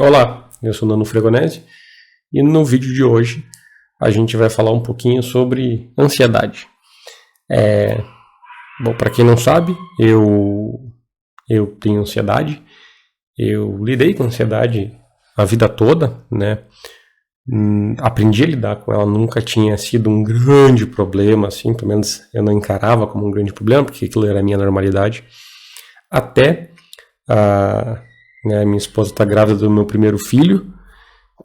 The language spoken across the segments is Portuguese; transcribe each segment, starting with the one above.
Olá, eu sou Nano Fregonese e no vídeo de hoje a gente vai falar um pouquinho sobre ansiedade. Bom, para quem não sabe, eu tenho ansiedade, eu lidei com ansiedade a vida toda, né? Aprendi a lidar com ela, nunca tinha sido um grande problema, assim, pelo menos eu não encarava como um grande problema, porque aquilo era a minha normalidade, até minha esposa está grávida do meu primeiro filho,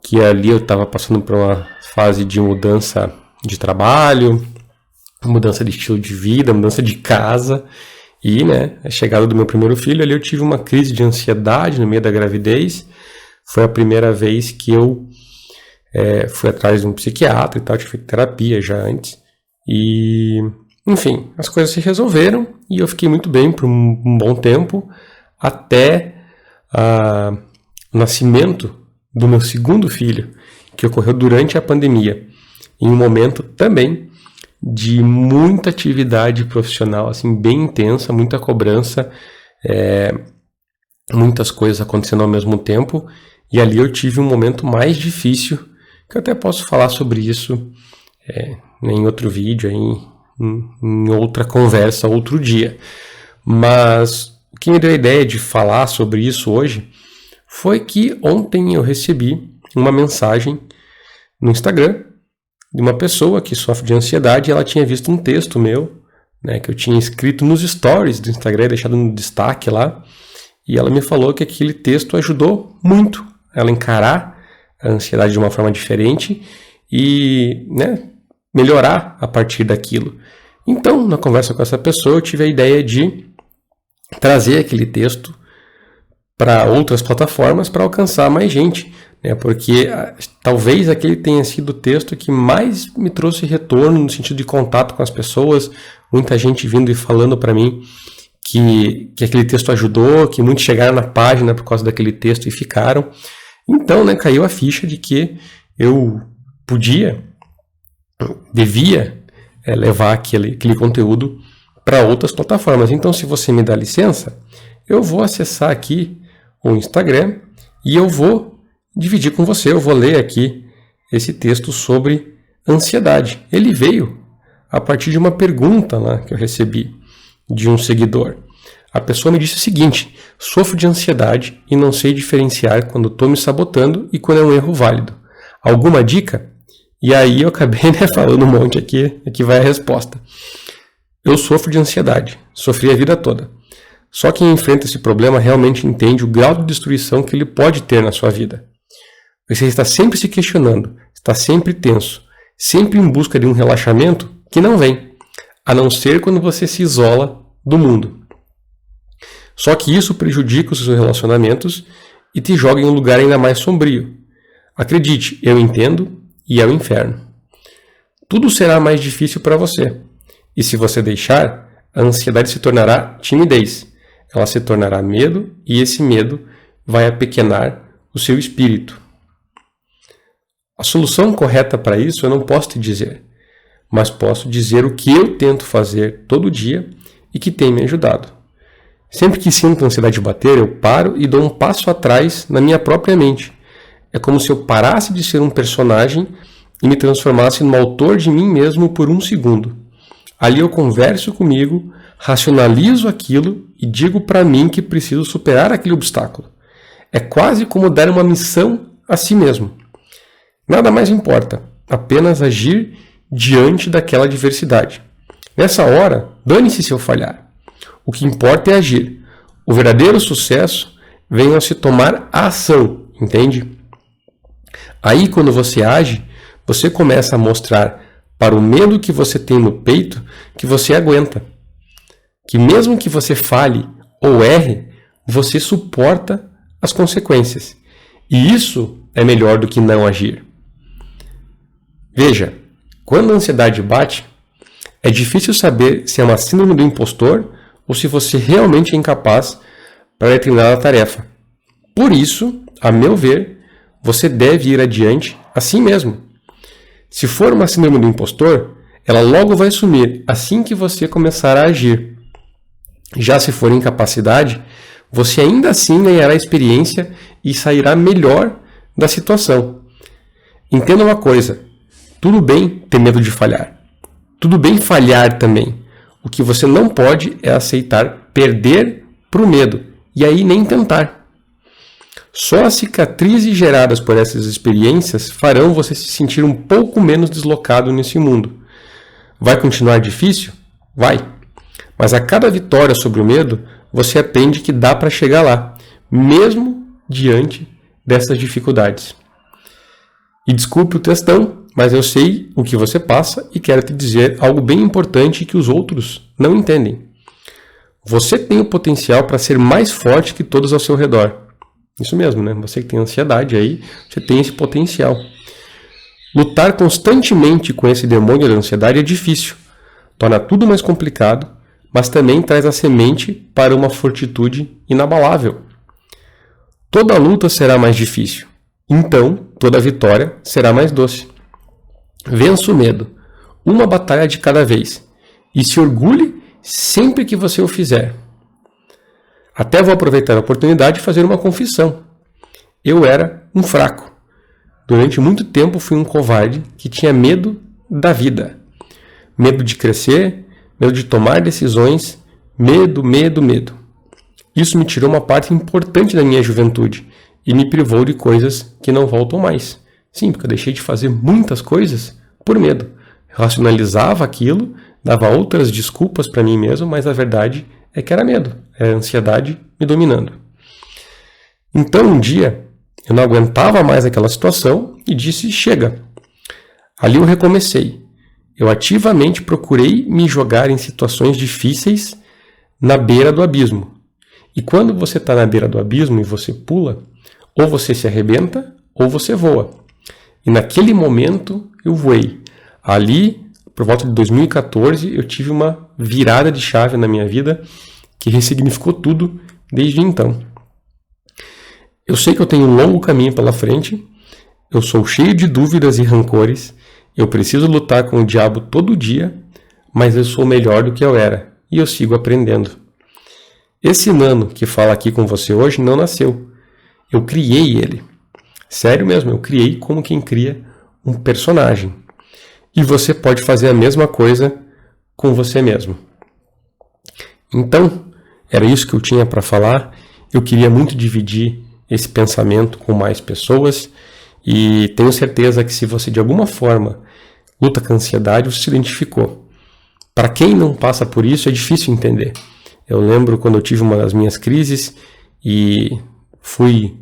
que ali eu estava passando por uma fase de mudança de trabalho, mudança de estilo de vida, mudança de casa, e a chegada do meu primeiro filho, ali eu tive uma crise de ansiedade no meio da gravidez. Foi a primeira vez que eu fui atrás de um psiquiatra e tal, tive terapia já antes, e enfim, as coisas se resolveram e eu fiquei muito bem por um bom tempo, até o nascimento do meu segundo filho, que ocorreu durante a pandemia, em um momento também de muita atividade profissional, assim, bem intensa, muita cobrança, muitas coisas acontecendo ao mesmo tempo, e ali eu tive um momento mais difícil, que eu até posso falar sobre isso em outro vídeo, em outra conversa, outro dia. Mas o que me deu a ideia de falar sobre isso hoje foi que ontem eu recebi uma mensagem no Instagram de uma pessoa que sofre de ansiedade, e ela tinha visto um texto meu, que eu tinha escrito nos stories do Instagram, deixado no destaque lá, e ela me falou que aquele texto ajudou muito ela encarar a ansiedade de uma forma diferente e melhorar a partir daquilo. Então, na conversa com essa pessoa, eu tive a ideia de trazer aquele texto para outras plataformas para alcançar mais gente, porque talvez aquele tenha sido o texto que mais me trouxe retorno no sentido de contato com as pessoas, muita gente vindo e falando para mim que aquele texto ajudou, que muitos chegaram na página por causa daquele texto e ficaram. Então, caiu a ficha de que eu devia levar aquele conteúdo para outras plataformas. Então, se você me dá licença, eu vou acessar aqui o Instagram e eu vou dividir com você, eu vou ler aqui esse texto sobre ansiedade. Ele veio a partir de uma pergunta lá que eu recebi de um seguidor. A pessoa me disse o seguinte: sofro de ansiedade e não sei diferenciar quando estou me sabotando e quando é um erro válido. Alguma dica? E aí eu acabei falando um monte aqui vai a resposta. Eu sofro de ansiedade, sofri a vida toda. Só quem enfrenta esse problema realmente entende o grau de destruição que ele pode ter na sua vida. Você está sempre se questionando, está sempre tenso, sempre em busca de um relaxamento que não vem, a não ser quando você se isola do mundo. Só que isso prejudica os seus relacionamentos e te joga em um lugar ainda mais sombrio. Acredite, eu entendo e é o inferno. Tudo será mais difícil para você. E se você deixar, a ansiedade se tornará timidez. Ela se tornará medo e esse medo vai apequenar o seu espírito. A solução correta para isso eu não posso te dizer, mas posso dizer o que eu tento fazer todo dia e que tem me ajudado. Sempre que sinto a ansiedade bater, eu paro e dou um passo atrás na minha própria mente. É como se eu parasse de ser um personagem e me transformasse no autor de mim mesmo por um segundo. Ali eu converso comigo, racionalizo aquilo e digo para mim que preciso superar aquele obstáculo. É quase como dar uma missão a si mesmo. Nada mais importa, apenas agir diante daquela adversidade. Nessa hora, dane-se se eu falhar. O que importa é agir. O verdadeiro sucesso vem ao se tomar a ação, entende? Aí, quando você age, você começa a mostrar para o medo que você tem no peito que você aguenta. Que mesmo que você falhe ou erre, você suporta as consequências. E isso é melhor do que não agir. Veja, quando a ansiedade bate, é difícil saber se é uma síndrome do impostor ou se você realmente é incapaz para determinada tarefa. Por isso, a meu ver, você deve ir adiante assim mesmo. Se for uma síndrome do impostor, ela logo vai sumir assim que você começar a agir. Já se for incapacidade, você ainda assim ganhará experiência e sairá melhor da situação. Entenda uma coisa, tudo bem ter medo de falhar. Tudo bem falhar também. O que você não pode é aceitar perder para o medo e aí nem tentar. Só as cicatrizes geradas por essas experiências farão você se sentir um pouco menos deslocado nesse mundo. Vai continuar difícil? Vai. Mas a cada vitória sobre o medo, você aprende que dá para chegar lá, mesmo diante dessas dificuldades. E desculpe o textão, mas eu sei o que você passa e quero te dizer algo bem importante que os outros não entendem. Você tem o potencial para ser mais forte que todos ao seu redor. Isso mesmo, né? Você que tem ansiedade aí, você tem esse potencial. Lutar constantemente com esse demônio da ansiedade é difícil. Torna tudo mais complicado, mas também traz a semente para uma fortitude inabalável. Toda luta será mais difícil. Então, toda vitória será mais doce. Vença o medo, uma batalha de cada vez, e se orgulhe sempre que você o fizer. Até vou aproveitar a oportunidade de fazer uma confissão. Eu era um fraco. Durante muito tempo fui um covarde que tinha medo da vida. Medo de crescer, medo de tomar decisões, medo. Isso me tirou uma parte importante da minha juventude e me privou de coisas que não voltam mais. Sim, porque eu deixei de fazer muitas coisas por medo. Racionalizava aquilo, dava outras desculpas para mim mesmo, mas a verdade é que era medo, era a ansiedade me dominando. Então um dia eu não aguentava mais aquela situação e disse chega. Ali eu recomecei. Eu ativamente procurei me jogar em situações difíceis na beira do abismo. E quando você está na beira do abismo e você pula, ou você se arrebenta ou você voa. E naquele momento eu voei. Ali, por volta de 2014, eu tive uma virada de chave na minha vida que ressignificou tudo desde então. Eu sei que eu tenho um longo caminho pela frente, eu sou cheio de dúvidas e rancores, eu preciso lutar com o diabo todo dia, mas eu sou melhor do que eu era e eu sigo aprendendo. Esse Nano que fala aqui com você hoje não nasceu, eu criei ele. Sério mesmo, eu criei como quem cria um personagem. E você pode fazer a mesma coisa com você mesmo. Então, era isso que eu tinha para falar. Eu queria muito dividir esse pensamento com mais pessoas e tenho certeza que se você de alguma forma luta com a ansiedade, você se identificou. Para quem não passa por isso, é difícil entender. Eu lembro quando eu tive uma das minhas crises e fui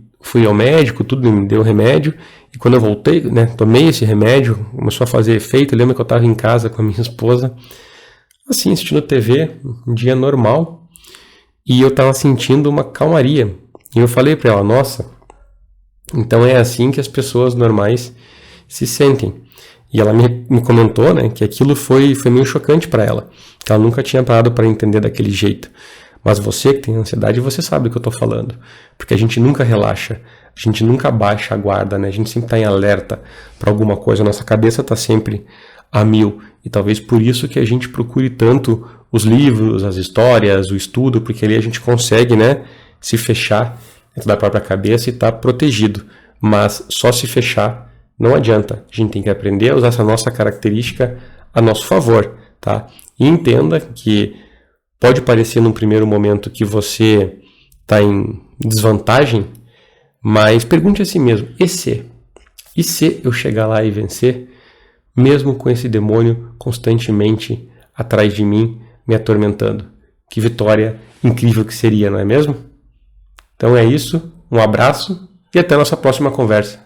ao médico, tudo me deu remédio, e quando eu voltei, tomei esse remédio, começou a fazer efeito. Eu lembro que eu estava em casa com a minha esposa, assim, assistindo TV, um dia normal, e eu estava sentindo uma calmaria. E eu falei para ela, nossa, então é assim que as pessoas normais se sentem. E ela me comentou, que aquilo foi meio chocante para ela, que ela nunca tinha parado para entender daquele jeito. Mas você que tem ansiedade, você sabe do que eu estou falando. Porque a gente nunca relaxa, a gente nunca baixa a guarda, A gente sempre está em alerta para alguma coisa, a nossa cabeça está sempre a mil. E talvez por isso que a gente procure tanto os livros, as histórias, o estudo, porque ali a gente consegue, se fechar dentro da própria cabeça e estar protegido. Mas só se fechar não adianta. A gente tem que aprender a usar essa nossa característica a nosso favor, tá? E entenda que pode parecer num primeiro momento que você está em desvantagem, mas pergunte a si mesmo, e se eu chegar lá e vencer, mesmo com esse demônio constantemente atrás de mim, me atormentando? Que vitória incrível que seria, não é mesmo? Então é isso, um abraço e até a nossa próxima conversa.